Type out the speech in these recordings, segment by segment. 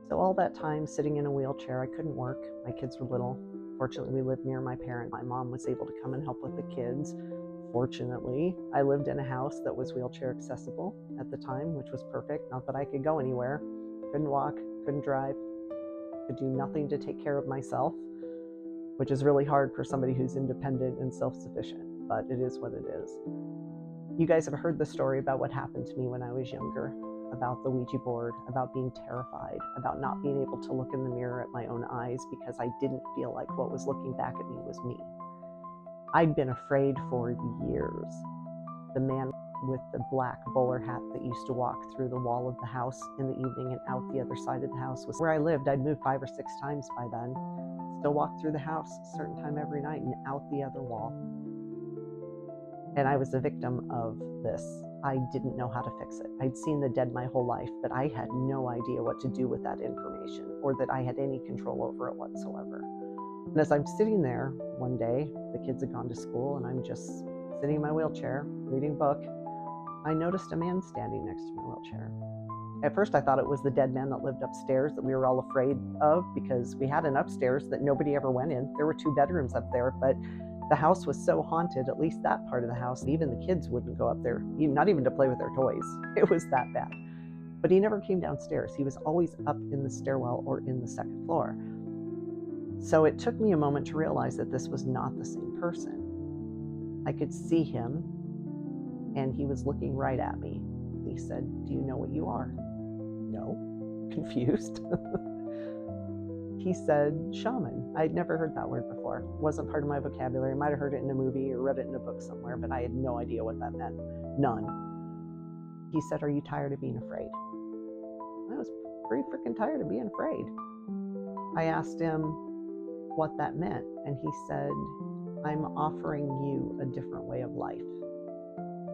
So all that time sitting in a wheelchair, I couldn't work. My kids were little. Fortunately, we lived near my parents. My mom was able to come and help with the kids. Fortunately, I lived in a house that was wheelchair accessible at the time, which was perfect. Not that I could go anywhere. Couldn't walk, couldn't drive, could do nothing to take care of myself, which is really hard for somebody who's independent and self-sufficient, but it is what it is. You guys have heard the story about what happened to me when I was younger, about the Ouija board, about being terrified, about not being able to look in the mirror at my own eyes because I didn't feel like what was looking back at me was me. I'd been afraid for years. The man with the black bowler hat that used to walk through the wall of the house in the evening and out the other side of the house was where I lived. I'd moved 5 or 6 times by then. Still walked through the house a certain time every night and out the other wall. And I was a victim of this. I didn't know how to fix it. I'd seen the dead my whole life, but I had no idea what to do with that information or that I had any control over it whatsoever. And as I'm sitting there one day, the kids had gone to school and I'm just sitting in my wheelchair, reading a book, I noticed a man standing next to my wheelchair. At first I thought it was the dead man that lived upstairs that we were all afraid of because we had an upstairs that nobody ever went in. There were 2 bedrooms up there, but the house was so haunted, at least that part of the house, even the kids wouldn't go up there, not even to play with their toys. It was that bad. But he never came downstairs. He was always up in the stairwell or in the 2nd floor. So it took me a moment to realize that this was not the same person. I could see him, and he was looking right at me. He said, "Do you know what you are?" No, confused. He said, "Shaman." I'd never heard that word before. It wasn't part of my vocabulary. I might have heard it in a movie or read it in a book somewhere, but I had no idea what that meant. None. He said, "Are you tired of being afraid?" I was pretty freaking tired of being afraid. I asked him what that meant, and he said, "I'm offering you a different way of life."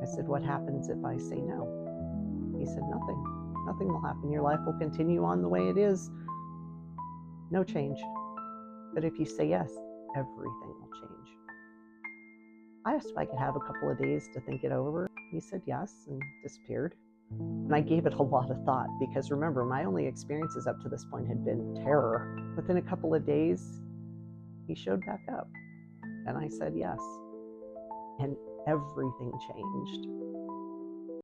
I said, "What happens if I say no?" He said, "Nothing. Nothing will happen. Your life will continue on the way it is. No change. But if you say yes, everything will change." I asked if I could have a couple of days to think it over. He said yes and disappeared. And I gave it a lot of thought because remember, my only experiences up to this point had been terror. Within a couple of days, he showed back up and I said yes. And everything changed.